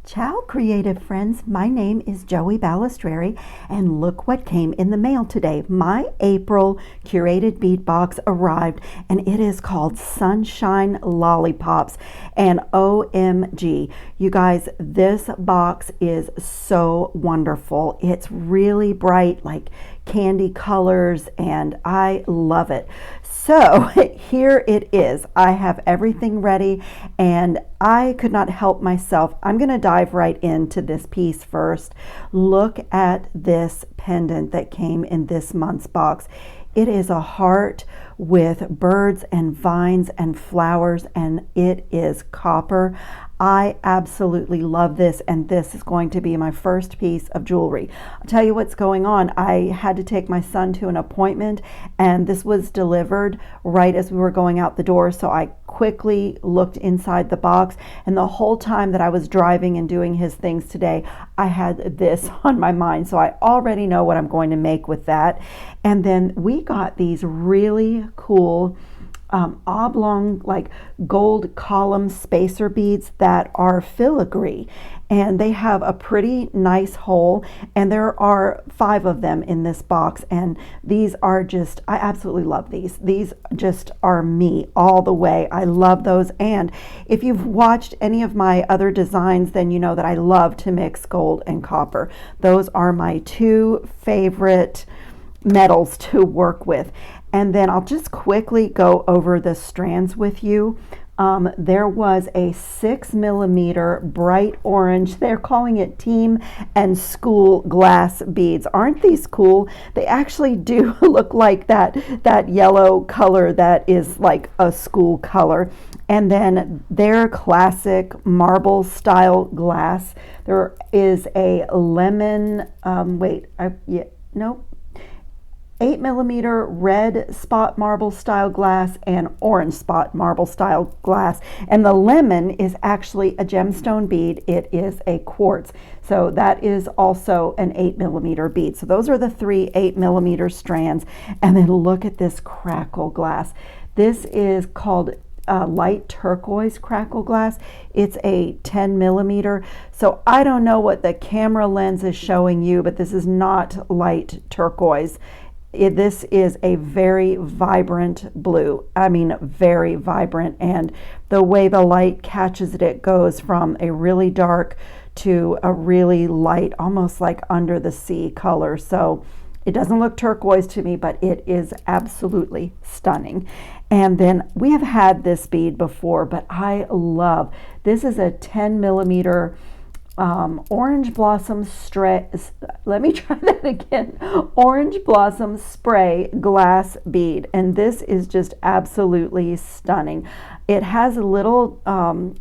Ciao, creative friends. My name is Joey Balestrieri, and look what came in the mail today. My April Curated Bead Box arrived, and it is called Sunshine Lollipops. And OMG, you guys, this box is so wonderful. It's really bright, like candy colors, and I love it. So here it is. I have everything ready and I could not help myself. I'm going to dive right into this piece first. Look at this pendant that came in this month's box. It is a heart with birds and vines and flowers, and it is copper. I absolutely love this, and this is going to be my first piece of jewelry. I'll tell you what's going on. I had to take my son to an appointment, and this was delivered right as we were going out the door, so I quickly looked inside the box, and the whole time that I was driving and doing his things today, I had this on my mind, so I already know what I'm going to make with that. And then we got these really cool oblong, like gold column spacer beads that are filigree, and they have a pretty nice hole, and there are 5 of them in this box, and these are just, I absolutely love these just are me all the way. I love those, and if you've watched any of my other designs, then you know that I love to mix gold and copper. Those are my 2 favorite metals to work with. And then I'll just quickly go over the strands with you. There was a 6mm bright orange. They're calling it team and school glass beads. Aren't these cool? They actually do look like that yellow color that is like a school color. And then their classic marble style glass. There is a lemon, 8mm red spot marble style glass and orange spot marble style glass. And the lemon is actually a gemstone bead. It is a quartz. So that is also an 8mm bead. So those are the 3 8mm strands. And then look at this crackle glass. This is called light turquoise crackle glass. It's a 10mm. So I don't know what the camera lens is showing you, but this is not light turquoise. This is a very vibrant blue. I mean, very vibrant. And the way the light catches it, it goes from a really dark to a really light, almost like under the sea color. So it doesn't look turquoise to me, but it is absolutely stunning. And then we have had this bead before, but I love, this is a 10mm orange blossom spray. Let me try that again. Orange blossom spray glass bead, and this is just absolutely stunning. It has little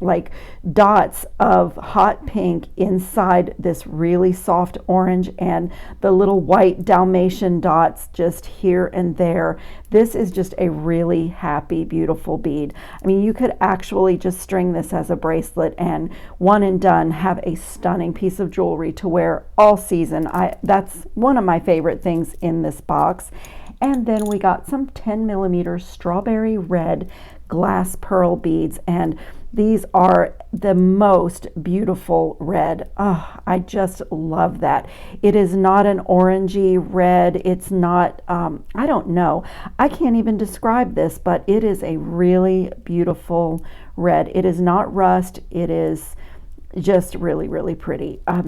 like dots of hot pink inside this really soft orange, and the little white Dalmatian dots just here and there. This is just a really happy, beautiful bead. I mean, you could actually just string this as a bracelet and one and done, have a stunning piece of jewelry to wear all season. That's one of my favorite things in this box. And then we got some 10mm strawberry red glass pearl beads, and these are the most beautiful red. Oh, I just love that. It is not an orangey red. It's not, I don't know. I can't even describe this, but it is a really beautiful red. It is not rust. It is just really, really pretty. I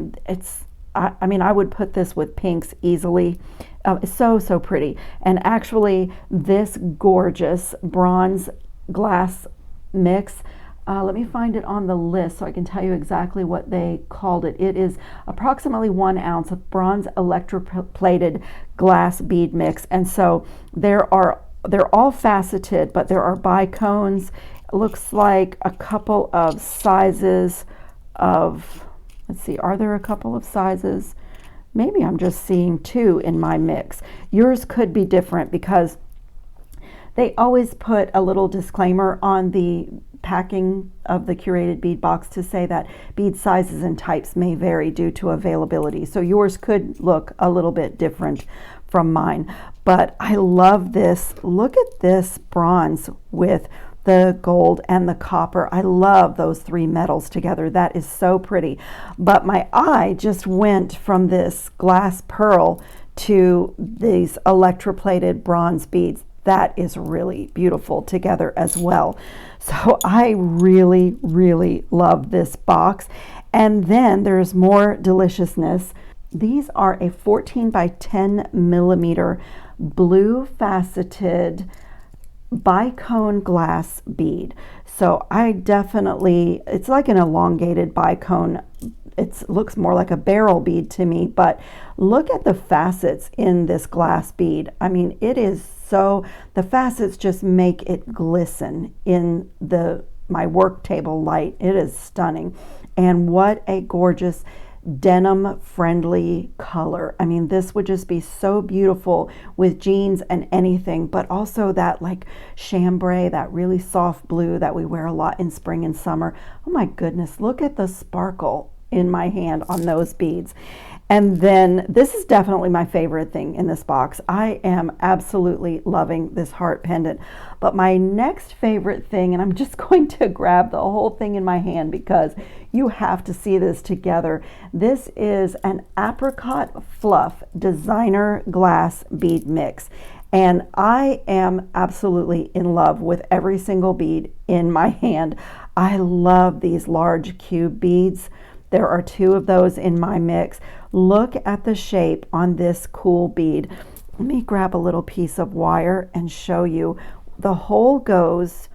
mean, I would put this with pinks easily. It's so pretty. And actually, this gorgeous bronze glass mix, let me find it on the list so I can tell you exactly what they called it. It is approximately 1 ounce of bronze electroplated glass bead mix. And so they're all faceted, but there are bicones. It looks like a couple of sizes of, let's see, are there a couple of sizes? Maybe I'm just seeing 2 in my mix. Yours could be different because they always put a little disclaimer on the packing of the curated bead box to say that bead sizes and types may vary due to availability. So yours could look a little bit different from mine. But I love this. Look at this bronze with the gold and the copper. I love those three metals together. That is so pretty. But my eye just went from this glass pearl to these electroplated bronze beads. That is really beautiful together as well. So I really, really love this box. And then there's more deliciousness. These are a 14 by 10 millimeter blue faceted bicone glass bead. So I definitely, it's like an elongated bicone. It looks more like a barrel bead to me, but look at the facets in this glass bead. I mean, it is so, the facets just make it glisten in my work table light. It is stunning. And what a gorgeous denim friendly color. I mean, this would just be so beautiful with jeans and anything, but also that like chambray, that really soft blue that we wear a lot in spring and summer. Oh my goodness, look at the sparkle in my hand on those beads. And then this is definitely my favorite thing in this box. I am absolutely loving this heart pendant. But my next favorite thing, and I'm just going to grab the whole thing in my hand because you have to see this together. This is an apricot fluff designer glass bead mix. And I am absolutely in love with every single bead in my hand. I love these large cube beads. There are 2 of those in my mix. Look at the shape on this cool bead. Let me grab a little piece of wire and show you. The hole goes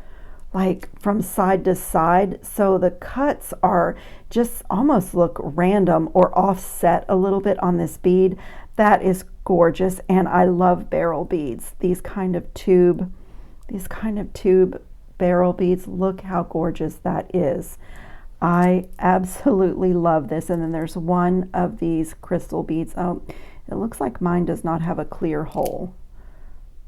like from side to side, so the cuts are just almost look random or offset a little bit on this bead. That is gorgeous, and I love barrel beads. These kind of tube barrel beads. Look how gorgeous that is. I absolutely love this. And then there's one of these crystal beads. Oh, it looks like mine does not have a clear hole.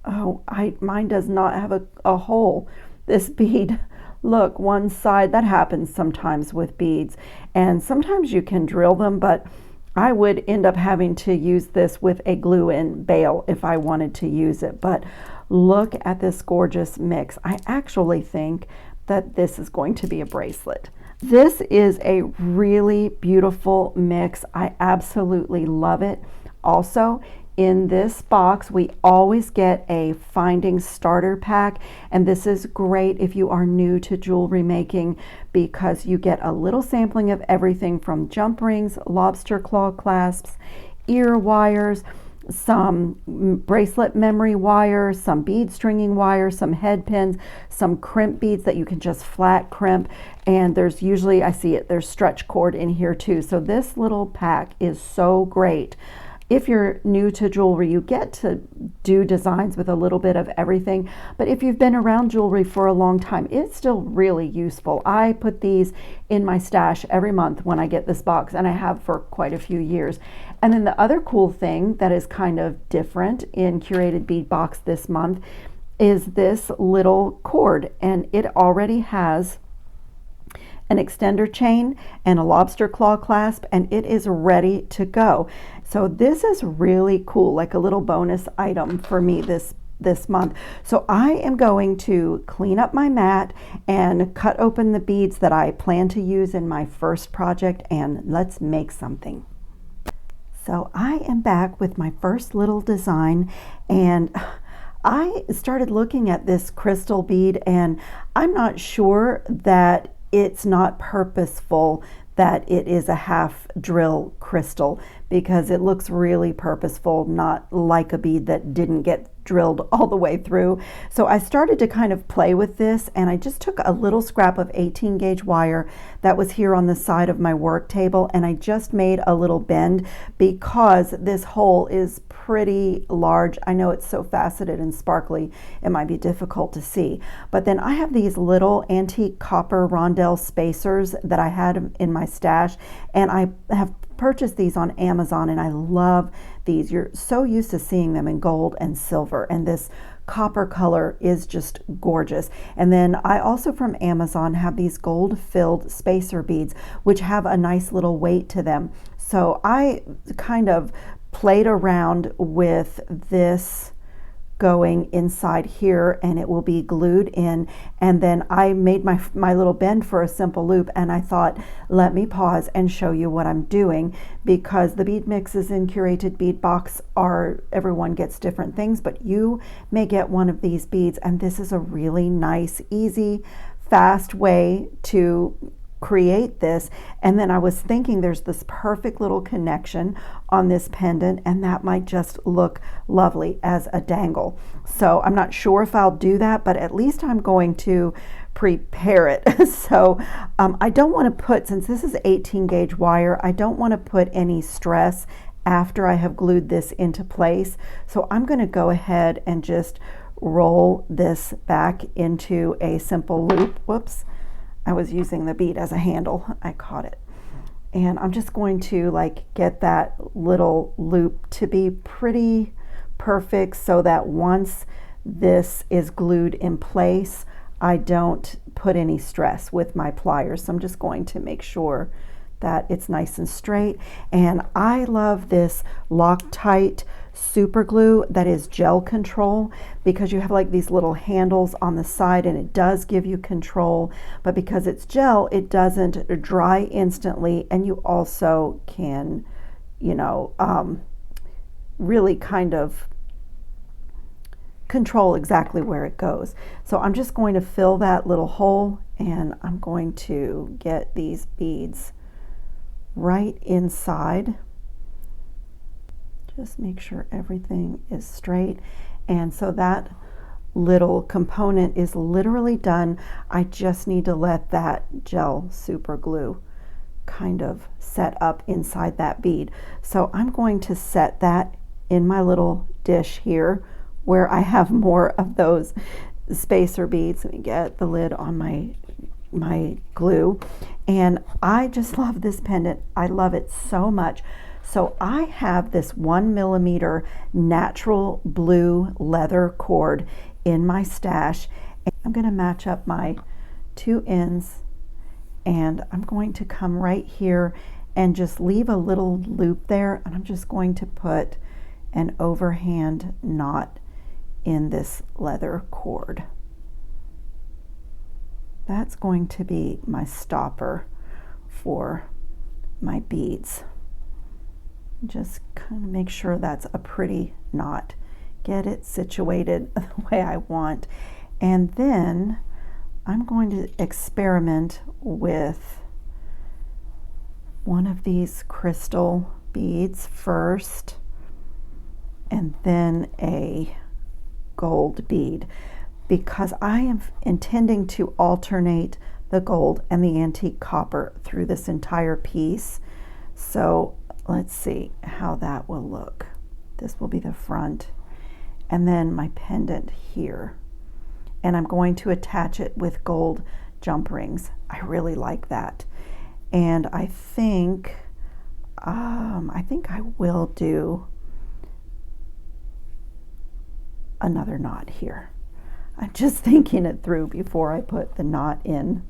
Oh, mine does not have a hole. This bead, look, one side, that happens sometimes with beads. And sometimes you can drill them, but I would end up having to use this with a glue-in bail if I wanted to use it. But look at this gorgeous mix. I actually think that this is going to be a bracelet. This is a really beautiful mix. I absolutely love it. Also, in this box, we always get a finding starter pack, and this is great if you are new to jewelry making because you get a little sampling of everything from jump rings, lobster claw clasps, ear wires, some bracelet memory wire, some bead stringing wire, some head pins, some crimp beads that you can just flat crimp, and there's usually, I see it, there's stretch cord in here too. So this little pack is so great. If you're new to jewelry, you get to do designs with a little bit of everything, but if you've been around jewelry for a long time, it's still really useful. I put these in my stash every month when I get this box, and I have for quite a few years. And then the other cool thing that is kind of different in Curated Bead Box this month is this little cord, and it already has an extender chain and a lobster claw clasp, and it is ready to go. So this is really cool, like a little bonus item for me this month. So I am going to clean up my mat and cut open the beads that I plan to use in my first project, and let's make something. So I am back with my first little design, and I started looking at this crystal bead, and I'm not sure that it's not purposeful that it is a half drill crystal, because it looks really purposeful, not like a bead that didn't get drilled all the way through. So I started to kind of play with this, and I just took a little scrap of 18 gauge wire that was here on the side of my work table, and I just made a little bend because this hole is pretty large. I know it's so faceted and sparkly, it might be difficult to see. But then I have these little antique copper rondelle spacers that I had in my stash, and I have purchased these on Amazon, and I love these. You're so used to seeing them in gold and silver, and this copper color is just gorgeous. And then I also from Amazon have these gold filled spacer beads, which have a nice little weight to them. So I kind of played around with this going inside here, and it will be glued in. And then I made my little bend for a simple loop, and I thought, let me pause and show you what I'm doing, because the bead mixes in Curated Bead Box are, everyone gets different things, but you may get one of these beads, and this is a really nice, easy, fast way to create this. And then I was thinking there's this perfect little connection on this pendant, and that might just look lovely as a dangle. So I'm not sure if I'll do that, but at least I'm going to prepare it. So I don't want to put, since this is 18 gauge wire, I don't want to put any stress after I have glued this into place. So I'm going to go ahead and just roll this back into a simple loop. Whoops, I was using the bead as a handle. I caught it. And I'm just going to like get that little loop to be pretty perfect so that once this is glued in place, I don't put any stress with my pliers. So I'm just going to make sure that it's nice and straight. And I love this Loctite super glue that is gel control, because you have like these little handles on the side, and it does give you control, but because it's gel, it doesn't dry instantly, and you also can, you know, really kind of control exactly where it goes. So I'm just going to fill that little hole, and I'm going to get these beads right inside. Just make sure everything is straight. And so that little component is literally done. I just need to let that gel super glue kind of set up inside that bead. So I'm going to set that in my little dish here where I have more of those spacer beads. Let me get the lid on my glue. And I just love this pendant. I love it so much. So I have this 1mm natural blue leather cord in my stash. I'm going to match up my two ends, and I'm going to come right here and just leave a little loop there, and I'm just going to put an overhand knot in this leather cord. That's going to be my stopper for my beads. Just kind of make sure that's a pretty knot. Get it situated the way I want. And then I'm going to experiment with one of these crystal beads first, and then a gold bead, because I am intending to alternate the gold and the antique copper through this entire piece. So let's see how that will look. This will be the front, and then my pendant here. And I'm going to attach it with gold jump rings. I really like that. And I think I will do another knot here. I'm just thinking it through before I put the knot in.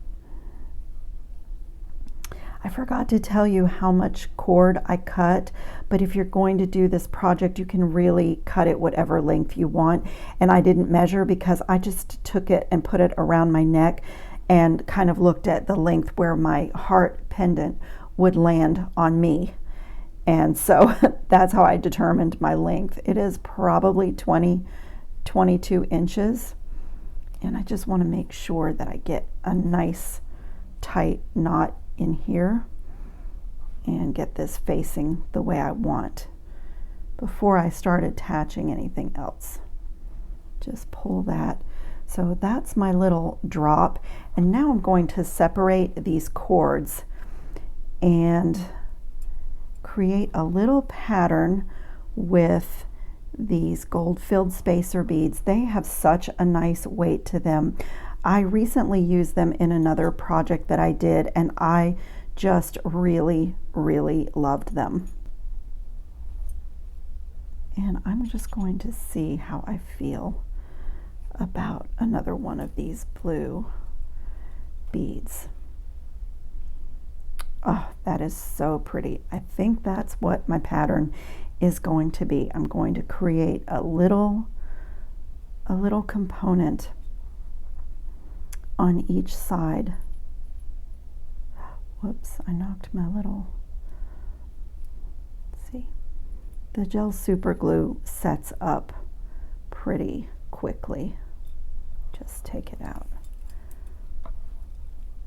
I forgot to tell you how much cord I cut, but if you're going to do this project, you can really cut it whatever length you want. And I didn't measure because I just took it and put it around my neck and kind of looked at the length where my heart pendant would land on me. And so that's how I determined my length. It is probably 22 inches. And I just want to make sure that I get a nice tight knot in here and get this facing the way I want before I start attaching anything else. Just pull that. So that's my little drop, and now I'm going to separate these cords and create a little pattern with these gold-filled spacer beads. They have such a nice weight to them. I recently used them in another project that I did, and I just really, really loved them. And I'm just going to see how I feel about another one of these blue beads. Oh, that is so pretty. I think that's what my pattern is going to be. I'm going to create a little a little component on each side. Whoops, I knocked my little, let's see. The gel super glue sets up pretty quickly. Just take it out.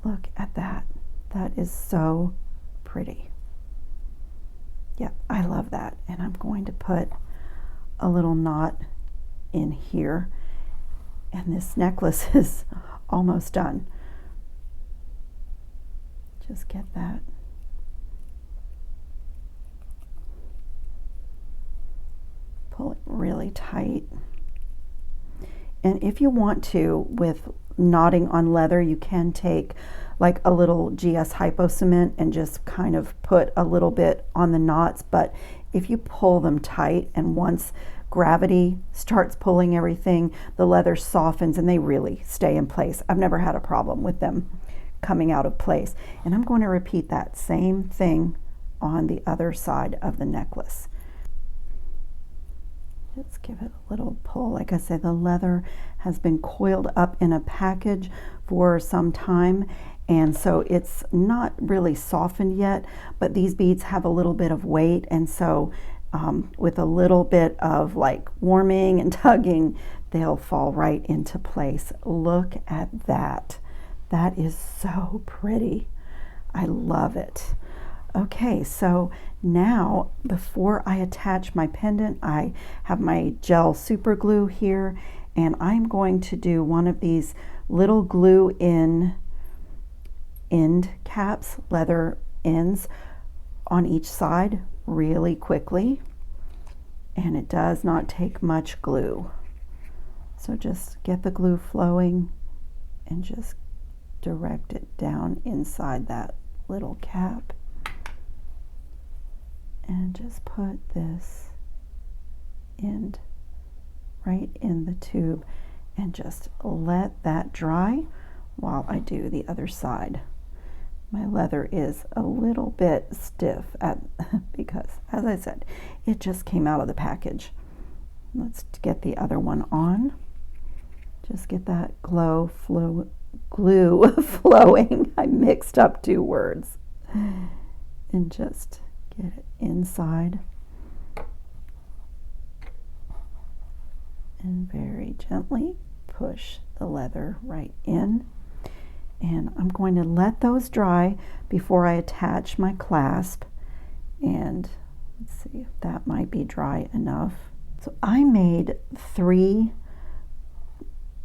Look at that. That is so pretty. Yeah, I love that. And I'm going to put a little knot in here. And this necklace is almost done. Just get that. Pull it really tight. And if you want to, with knotting on leather, you can take like a little GS Hypo Cement and just kind of put a little bit on the knots. But if you pull them tight, and once gravity starts pulling everything, the leather softens and they really stay in place. I've never had a problem with them coming out of place. And I'm going to repeat that same thing on the other side of the necklace. Just give it a little pull. Like I said, the leather has been coiled up in a package for some time, and so it's not really softened yet, but these beads have a little bit of weight, and so with a little bit of like warming and tugging, they'll fall right into place. Look at that. That is so pretty. I love it. Okay, so now before I attach my pendant, I have my gel super glue here, and I'm going to do one of these little glue in end caps, leather ends on each side really quickly, and it does not take much glue. So just get the glue flowing and just direct it down inside that little cap. And just put this end right in the tube and just let that dry while I do the other side. My leather is a little bit stiff because, as I said, it just came out of the package. Let's get the other one on. Just get that glue flowing. I mixed up two words. And just get it inside and very gently push the leather right in. And I'm going to let those dry before I attach my clasp, and let's see if that might be dry enough. So I made 3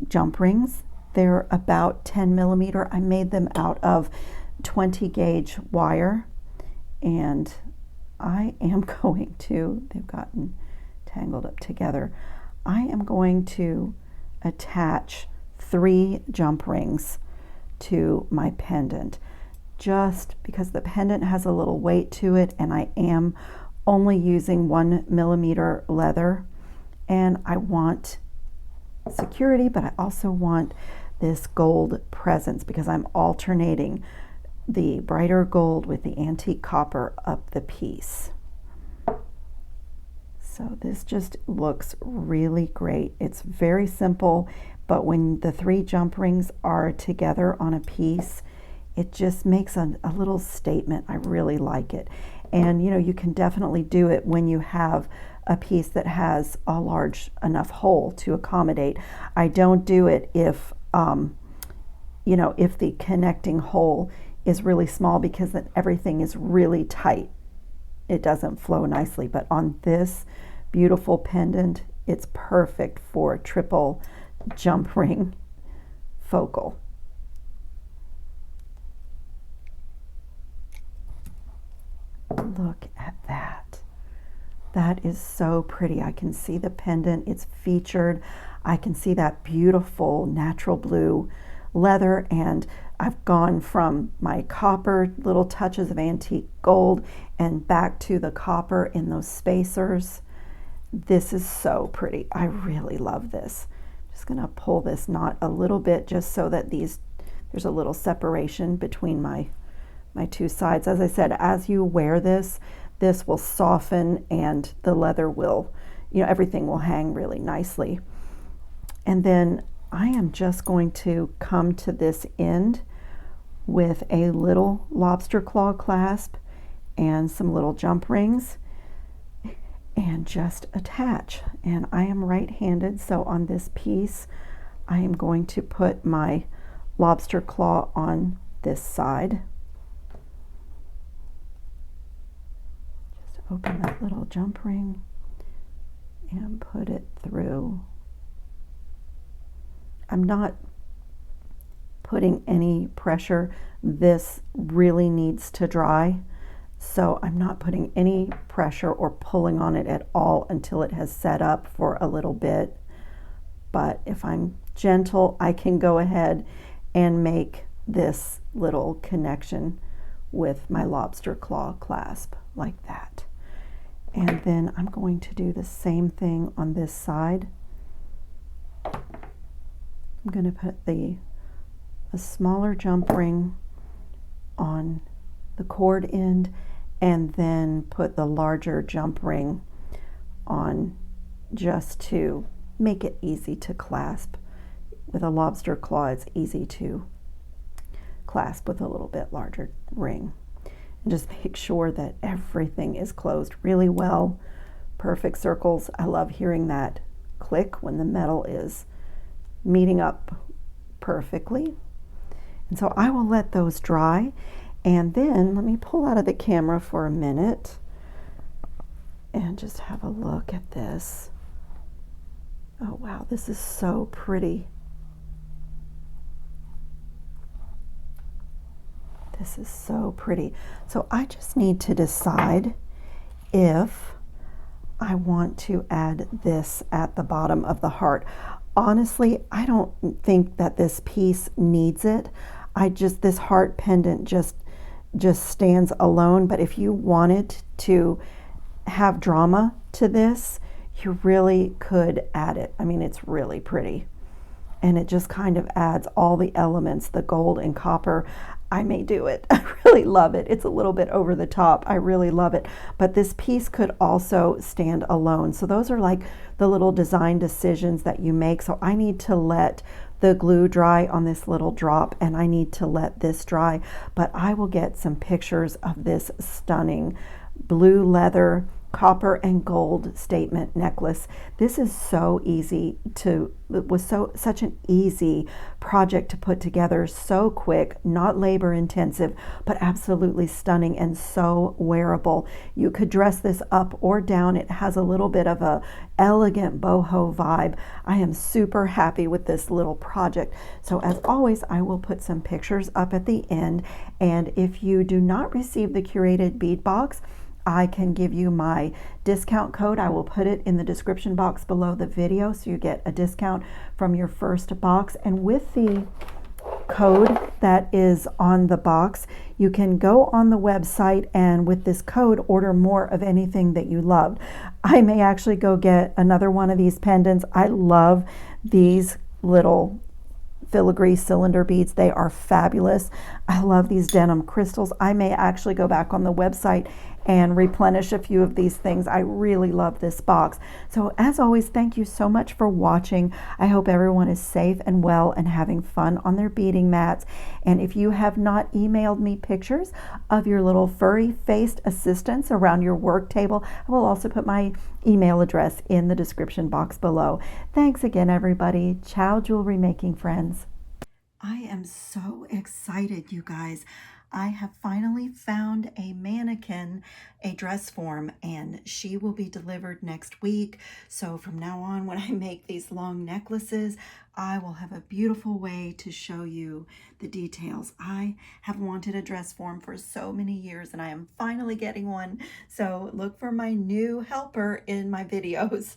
jump rings. They're about 10 millimeter. I made them out of 20 gauge wire, and I am going to, they've gotten tangled up together, I am going to attach 3 jump rings to my pendant, just because the pendant has a little weight to it, and I am only using 1 millimeter leather, and I want security, but I also want this gold presence because I'm alternating the brighter gold with the antique copper up the piece. So this just looks really great. It's very simple, but when the 3 jump rings are together on a piece, it just makes a little statement. I really like it. And you know, you can definitely do it when you have a piece that has a large enough hole to accommodate. I don't do it if you know, if the connecting hole is really small, because then everything is really tight. It doesn't flow nicely. But on this beautiful pendant, it's perfect for triple jump ring focal. Look at that. That is so pretty. I can see the pendant. It's featured. I can see that beautiful natural blue leather, and I've gone from my copper, little touches of antique gold, and back to the copper in those spacers. This is so pretty. I really love this. Just gonna pull this knot a little bit just so that there's a little separation between my 2 sides. As I said, as you wear this will soften, and the leather will, you know, everything will hang really nicely. And then I am just going to come to this end with a little lobster claw clasp and some little jump rings and just attach. And I am right-handed, so on this piece I am going to put my lobster claw on this side. Just open that little jump ring and put it through. I'm not putting any pressure. This really needs to dry, so I'm not putting any pressure or pulling on it at all until it has set up for a little bit. But if I'm gentle, I can go ahead and make this little connection with my lobster claw clasp like that. And then I'm going to do the same thing on this side. I'm going to put a smaller jump ring on the cord end and then put the larger jump ring on, just to make it easy to clasp. With a lobster claw, it's easy to clasp with a little bit larger ring. And just make sure that everything is closed really well. Perfect circles. I love hearing that click when the metal is meeting up perfectly. And so I will let those dry, and then let me pull out of the camera for a minute and just have a look at this. Oh wow, this is so pretty. This is so pretty. So I just need to decide if I want to add this at the bottom of the heart. Honestly, I don't think that this piece needs it. This heart pendant just stands alone, but if you wanted to have drama to this, you really could add it. I mean, it's really pretty. And it just kind of adds all the elements, the gold and copper. I may do it. I really love it. It's a little bit over the top. I really love it. But this piece could also stand alone. So those are like the little design decisions that you make. So I need to let the glue dry on this little drop, and I need to let this dry. But I will get some pictures of this stunning blue leather, copper and gold statement necklace. This is so easy to, it was such an easy project to put together, so quick, not labor intensive, but absolutely stunning and so wearable. You could dress this up or down. It has a little bit of a elegant boho vibe. I am super happy with this little project. So as always, I will put some pictures up at the end. And if you do not receive the curated bead box, I can give you my discount code. I will put it in the description box below the video, so you get a discount from your first box. And with the code that is on the box, you can go on the website and with this code order more of anything that you loved. I may actually go get another one of these pendants. I love these little filigree cylinder beads. They are fabulous. I love these denim crystals. I may actually go back on the website and replenish a few of these things. I really love this box. So as always, thank you so much for watching. I hope everyone is safe and well and having fun on their beading mats. And if you have not emailed me pictures of your little furry faced assistants around your work table, I will also put my email address in the description box below. Thanks again, everybody. Ciao, jewelry making friends. I am so excited, you guys. I have finally found a mannequin, a dress form, and she will be delivered next week. So from now on, when I make these long necklaces, I will have a beautiful way to show you the details. I have wanted a dress form for so many years, and I am finally getting one. So look for my new helper in my videos.